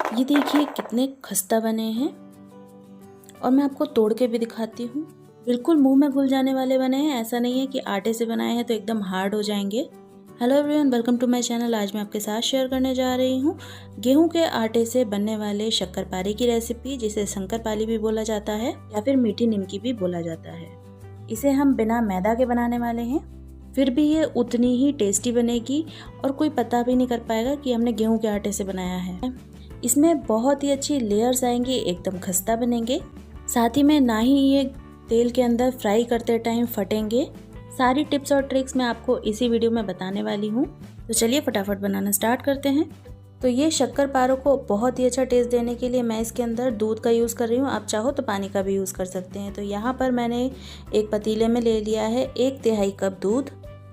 ये देखिए कितने खस्ता बने हैं और मैं आपको तोड़ के भी दिखाती हूँ। बिल्कुल मुंह में घुल जाने वाले बने हैं। ऐसा नहीं है कि आटे से बनाए हैं तो एकदम हार्ड हो जाएंगे। Hello everyone, welcome to my channel. आज मैं आपके साथ शेयर करने जा रही हूँ गेहूं के आटे से बनने वाले शक्करपारे की रेसिपी, जिसे शंकरपाली भी बोला जाता है या फिर मीठी निमकी भी बोला जाता है। इसे हम बिना मैदा के बनाने वाले हैं, फिर भी ये उतनी ही टेस्टी बनेगी और कोई पता भी नहीं कर पाएगा कि हमने गेहूं के आटे से बनाया है। इसमें बहुत ही अच्छी लेयर्स आएंगी, एकदम खस्ता बनेंगे। साथ ही में ना ही ये तेल के अंदर फ्राई करते टाइम फटेंगे। सारी टिप्स और ट्रिक्स मैं आपको इसी वीडियो में बताने वाली हूँ। तो चलिए फटाफट बनाना स्टार्ट करते हैं। तो ये शक्करपारों को बहुत ही अच्छा टेस्ट देने के लिए मैं इसके अंदर दूध का यूज़ कर रही हूँ। आप चाहो तो पानी का भी यूज़ कर सकते हैं। तो यहाँ पर मैंने एक पतीले में ले लिया है 1/3 कप दूध।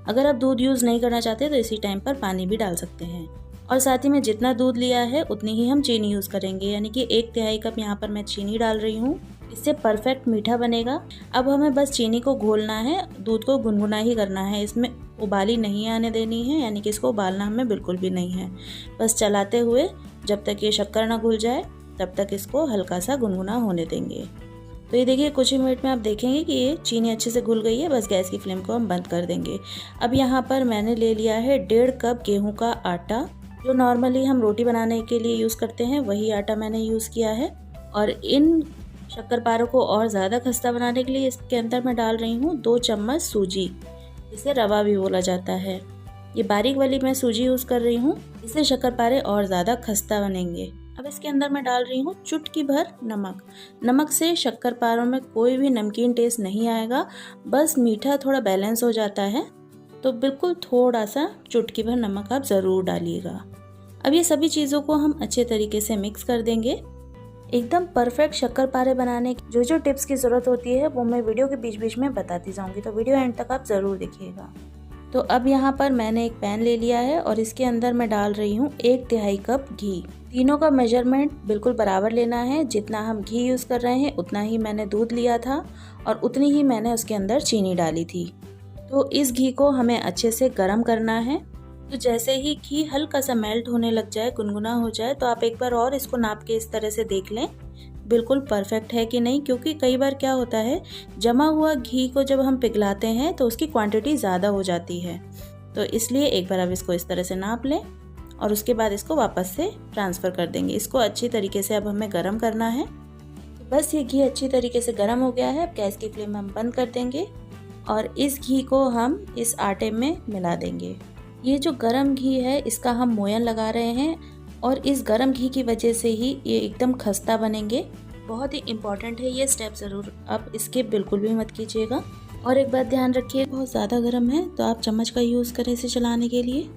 अगर आप दूध यूज़ नहीं करना चाहते तो इसी टाइम पर पानी भी डाल सकते हैं। और साथ ही में जितना दूध लिया है उतनी ही हम चीनी यूज़ करेंगे, यानी कि 1/3 कप यहाँ पर मैं चीनी डाल रही हूँ। इससे परफेक्ट मीठा बनेगा। अब हमें बस चीनी को घोलना है, दूध को गुनगुना ही करना है। इसमें उबाली नहीं आने देनी है, यानी कि इसको उबालना हमें बिल्कुल भी नहीं है। बस चलाते हुए जब तक ये शक्कर ना घुल जाए तब तक इसको हल्का सा गुनगुना होने देंगे। तो ये देखिए कुछ ही मिनट में आप देखेंगे कि ये चीनी अच्छे से घुल गई है। बस गैस की फ्लेम को हम बंद कर देंगे। अब यहाँ पर मैंने ले लिया है 1.5 कप गेहूं का आटा। जो नॉर्मली हम रोटी बनाने के लिए यूज़ करते हैं वही आटा मैंने यूज़ किया है। और इन शक्करपारों को और ज़्यादा खस्ता बनाने के लिए इसके अंदर मैं डाल रही हूँ 2 चम्मच सूजी, जिसे रवा भी बोला जाता है। ये बारीक वाली मैं सूजी यूज़ कर रही हूँ, इससे शक्करपारे और ज़्यादा खस्ता बनेंगे। अब इसके अंदर मैं डाल रही हूँ चुटकी भर नमक। नमक से शक्करपारों में कोई भी नमकीन टेस्ट नहीं आएगा, बस मीठा थोड़ा बैलेंस हो जाता है। तो बिल्कुल थोड़ा सा चुटकी भर नमक आप ज़रूर डालिएगा। अब ये सभी चीज़ों को हम अच्छे तरीके से मिक्स कर देंगे। एकदम परफेक्ट शक्करपारे बनाने की जो जो टिप्स की ज़रूरत होती है वो मैं वीडियो के बीच बीच में बताती जाऊंगी, तो वीडियो एंड तक आप ज़रूर देखिएगा। तो अब यहाँ पर मैंने एक पैन ले लिया है और इसके अंदर मैं डाल रही हूँ 1/3 कप घी। तीनों का मेजरमेंट बिल्कुल बराबर लेना है। जितना हम घी यूज़ कर रहे हैं उतना ही मैंने दूध लिया था और उतनी ही मैंने उसके अंदर चीनी डाली थी। तो इस घी को हमें अच्छे से गर्म करना है। तो जैसे ही घी हल्का सा मेल्ट होने लग जाए, गुनगुना हो जाए, तो आप एक बार और इसको नाप के इस तरह से देख लें बिल्कुल परफेक्ट है कि नहीं। क्योंकि कई बार क्या होता है, जमा हुआ घी को जब हम पिघलाते हैं तो उसकी क्वांटिटी ज़्यादा हो जाती है। तो इसलिए एक बार आप इसको इस तरह से नाप लें और उसके बाद इसको वापस से ट्रांसफ़र कर देंगे। इसको अच्छी तरीके से अब हमें गर्म करना है। बस ये घी अच्छी तरीके से गर्म हो गया है। अब गैस की फ्लेम हम बंद कर देंगे और इस घी को हम इस आटे में मिला देंगे। ये जो गरम घी है इसका हम मोयन लगा रहे हैं और इस गरम घी की वजह से ही ये एकदम खस्ता बनेंगे। बहुत ही इम्पॉर्टेंट है ये स्टेप, ज़रूर आप स्किप बिल्कुल भी मत कीजिएगा। और एक बात ध्यान रखिए, बहुत ज़्यादा गर्म है तो आप चम्मच का यूज़ करें इसे चलाने के लिए,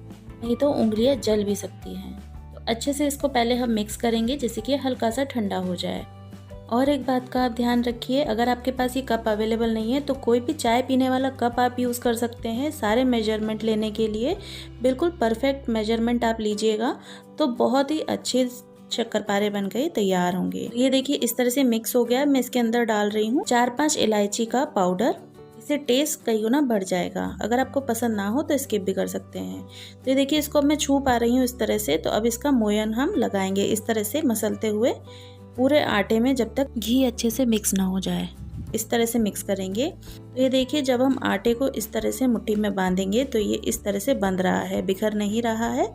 नहीं तो उंगलियां जल भी सकती हैं। तो अच्छे से इसको पहले हम मिक्स करेंगे जिससे कि हल्का सा ठंडा हो जाए। और एक बात का आप ध्यान रखिए, अगर आपके पास ये कप अवेलेबल नहीं है तो कोई भी चाय पीने वाला कप आप यूज़ कर सकते हैं सारे मेजरमेंट लेने के लिए। बिल्कुल परफेक्ट मेजरमेंट आप लीजिएगा तो बहुत ही अच्छे शक्करपारे बन गए तैयार होंगे। ये देखिए इस तरह से मिक्स हो गया। मैं इसके अंदर डाल रही हूँ 4-5 इलायची का पाउडर। इससे टेस्ट कई गुना बढ़ जाएगा। अगर आपको पसंद ना हो तो स्किप भी कर सकते हैं। तो ये देखिए इसको अब मैं छू पा रही हूँ इस तरह से। तो अब इसका मोयन हम लगाएंगे इस तरह से मसलते हुए पूरे आटे में, जब तक घी अच्छे से मिक्स ना हो जाए। इस तरह से मिक्स करेंगे। तो ये देखिए जब हम आटे को इस तरह से मुट्ठी में बांधेंगे तो ये इस तरह से बंध रहा है, बिखर नहीं रहा है।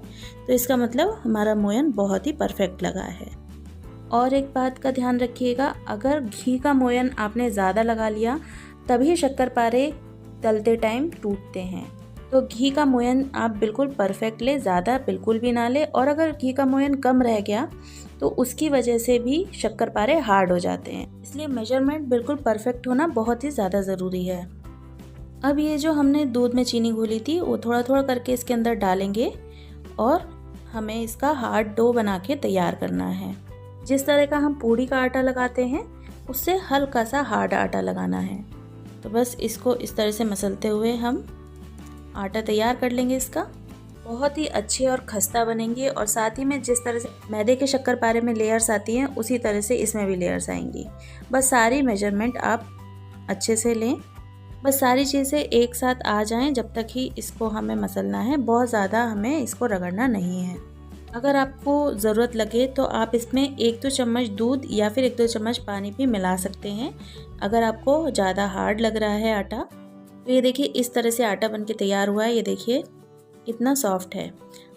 तो इसका मतलब हमारा मोयन बहुत ही परफेक्ट लगा है। और एक बात का ध्यान रखिएगा, अगर घी का मोयन आपने ज़्यादा लगा लिया तभी शक्करपारे तलते टाइम टूटते हैं। तो घी का मोयन आप बिल्कुल परफेक्ट ले, ज़्यादा बिल्कुल भी ना ले। और अगर घी का मोयन कम रह गया तो उसकी वजह से भी शक्करपारे हार्ड हो जाते हैं। इसलिए मेजरमेंट बिल्कुल परफेक्ट होना बहुत ही ज़्यादा ज़रूरी है। अब ये जो हमने दूध में चीनी घोली थी वो थोड़ा थोड़ा करके इसके अंदर डालेंगे और हमें इसका हार्ड डो बना के तैयार करना है। जिस तरह का हम पूड़ी का आटा लगाते हैं उससे हल्का सा हार्ड आटा लगाना है। तो बस इसको इस तरह से मसलते हुए हम आटा तैयार कर लेंगे इसका। बहुत ही अच्छे और खस्ता बनेंगे। और साथ ही में जिस तरह से मैदे के शक्करपारे में लेयर्स आती हैं उसी तरह से इसमें भी लेयर्स आएंगी। बस सारी मेजरमेंट आप अच्छे से लें, बस सारी चीज़ें एक साथ आ जाएं जब तक ही इसको हमें मसलना है। बहुत ज़्यादा हमें इसको रगड़ना नहीं है। अगर आपको ज़रूरत लगे तो आप इसमें 1-2 चम्मच दूध या फिर 1-2 चम्मच पानी भी मिला सकते हैं अगर आपको ज़्यादा हार्ड लग रहा है आटा। तो ये देखिए इस तरह से आटा बनके तैयार हुआ है, ये देखिए इतना सॉफ्ट है।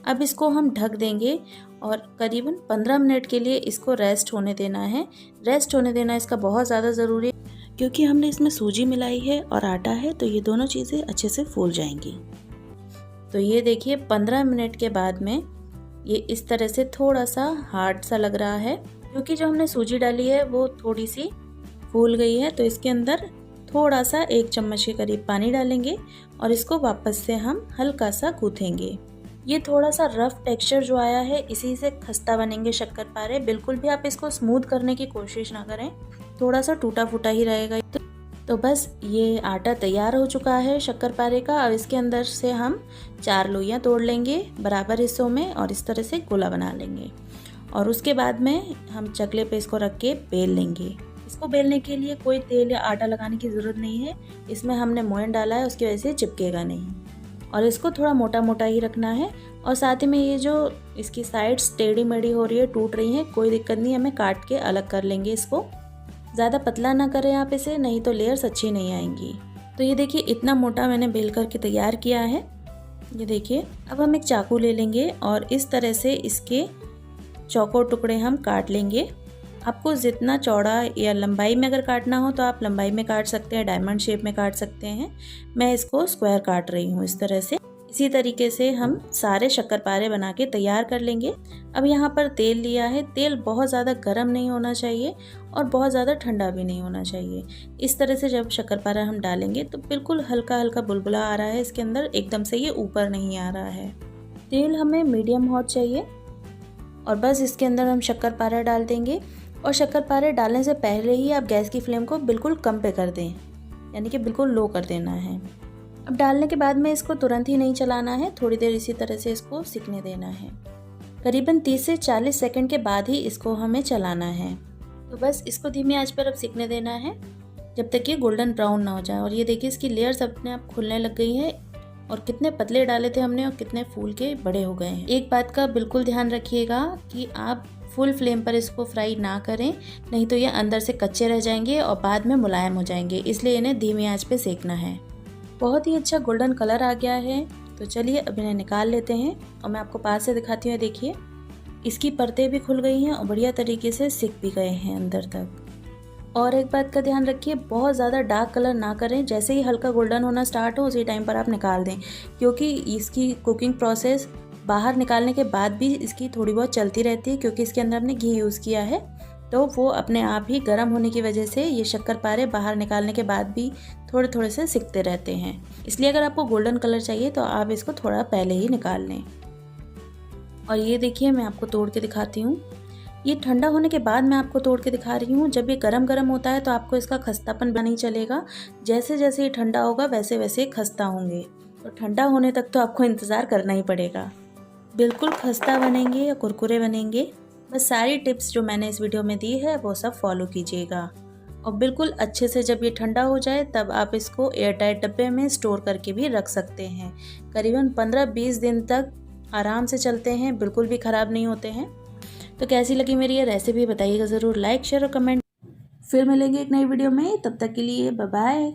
अब इसको हम ढक देंगे और करीबन 15 मिनट के लिए इसको रेस्ट होने देना है। रेस्ट होने देना इसका बहुत ज़्यादा ज़रूरी है क्योंकि हमने इसमें सूजी मिलाई है और आटा है, तो ये दोनों चीज़ें अच्छे से फूल जाएंगी। तो ये देखिए 15 मिनट के बाद में ये इस तरह से थोड़ा सा हार्ड सा लग रहा है क्योंकि जो हमने सूजी डाली है वो थोड़ी सी फूल गई है। तो इसके अंदर थोड़ा सा 1 चम्मच के करीब पानी डालेंगे और इसको वापस से हम हल्का सा गूँथेंगे। ये थोड़ा सा रफ टेक्सचर जो आया है इसी से खस्ता बनेंगे शक्करपारे। बिल्कुल भी आप इसको स्मूथ करने की कोशिश ना करें, थोड़ा सा टूटा फूटा ही रहेगा। तो बस ये आटा तैयार हो चुका है शक्करपारे का। अब इसके अंदर से हम 4 लोइयाँ तोड़ लेंगे बराबर हिस्सों में और इस तरह से गोला बना लेंगे और उसके बाद में हम चकले पे इसको रख के बेल लेंगे। इसको बेलने के लिए कोई तेल या आटा लगाने की ज़रूरत नहीं है, इसमें हमने मोयन डाला है उसकी वजह से चिपकेगा नहीं। और इसको थोड़ा मोटा मोटा ही रखना है और साथ ही में ये जो इसकी साइड्स टेढ़ी मेढ़ी हो रही है, टूट रही है, कोई दिक्कत नहीं, हमें काट के अलग कर लेंगे इसको। ज़्यादा पतला ना करें आप इसे, नहीं तो लेयर्स अच्छी नहीं आएंगी। तो ये देखिए इतना मोटा मैंने बेल करके तैयार किया है। ये देखिए अब हम एक चाकू ले लेंगे और इस तरह से इसके चौकोर टुकड़े हम काट लेंगे। आपको जितना चौड़ा या लंबाई में अगर काटना हो तो आप लंबाई में काट सकते हैं, डायमंड शेप में काट सकते हैं। मैं इसको स्क्वायर काट रही हूँ इस तरह से। इसी तरीके से हम सारे शक्करपारे बना के तैयार कर लेंगे। अब यहाँ पर तेल लिया है, तेल बहुत ज़्यादा गर्म नहीं होना चाहिए और बहुत ज़्यादा ठंडा भी नहीं होना चाहिए। इस तरह से जब शक्करपारा हम डालेंगे तो बिल्कुल हल्का हल्का बुलबुला आ रहा है इसके अंदर, एकदम से ये ऊपर नहीं आ रहा है। तेल हमें मीडियम हॉट चाहिए और बस इसके अंदर हम शक्करपारा डाल देंगे। और शक्करपारे डालने से पहले ही आप गैस की फ्लेम को बिल्कुल कम पे कर दें, यानी कि बिल्कुल लो कर देना है। अब डालने के बाद में इसको तुरंत ही नहीं चलाना है, थोड़ी देर इसी तरह से इसको सिकने देना है। करीबन 30 से 40 सेकंड के बाद ही इसको हमें चलाना है। तो बस इसको धीमी आंच पर अब सिकने देना है जब तक ये गोल्डन ब्राउन ना हो जाए। और ये देखिए इसकी लेयर्स अपने आप खुलने लग गई है और कितने पतले डाले थे हमने और कितने फूल के बड़े हो गए हैं। एक बात का बिल्कुल ध्यान रखिएगा कि आप फुल फ्लेम पर इसको फ्राई ना करें, नहीं तो ये अंदर से कच्चे रह जाएंगे और बाद में मुलायम हो जाएंगे, इसलिए इन्हें धीमी आंच पे सेकना है। बहुत ही अच्छा गोल्डन कलर आ गया है। तो चलिए अब इन्हें निकाल लेते हैं और मैं आपको पास से दिखाती हूँ। देखिए इसकी परतें भी खुल गई हैं और बढ़िया तरीके से सिक भी गए हैं अंदर तक। और एक बात का ध्यान रखिए, बहुत ज़्यादा डार्क कलर ना करें, जैसे ही हल्का गोल्डन होना स्टार्ट हो उसी टाइम पर आप निकाल दें, क्योंकि इसकी कुकिंग प्रोसेस बाहर निकालने के बाद भी इसकी थोड़ी बहुत चलती रहती है, क्योंकि इसके अंदर हमने घी यूज़ किया है। तो वो अपने आप ही गर्म होने की वजह से ये शक्करपारे बाहर निकालने के बाद भी थोड़े थोड़े से सिकते रहते हैं। इसलिए अगर आपको गोल्डन कलर चाहिए तो आप इसको थोड़ा पहले ही निकाल लें। और ये देखिए मैं आपको तोड़ के दिखाती हूँ। ये ठंडा होने के बाद मैं आपको तोड़ के दिखा रही हूँ। जब ये गरम गरम होता है तो आपको इसका खस्तापन नहीं चलेगा, जैसे जैसे ये ठंडा होगा वैसे वैसे खस्ता होंगे। तो ठंडा होने तक तो आपको इंतज़ार करना ही पड़ेगा। बिल्कुल खस्ता बनेंगे या कुरकुरे बनेंगे। बस सारी टिप्स जो मैंने इस वीडियो में दी है वो सब फॉलो कीजिएगा। और बिल्कुल अच्छे से जब ये ठंडा हो जाए तब आप इसको एयरटाइट डब्बे में स्टोर करके भी रख सकते हैं। करीबन 15-20 दिन तक आराम से चलते हैं, बिल्कुल भी ख़राब नहीं होते हैं। तो कैसी लगी मेरी ये रेसिपी बताइएगा ज़रूर, लाइक शेयर और कमेंट। फिर मिलेंगे एक नई वीडियो में, तब तक के लिए बाय बाय।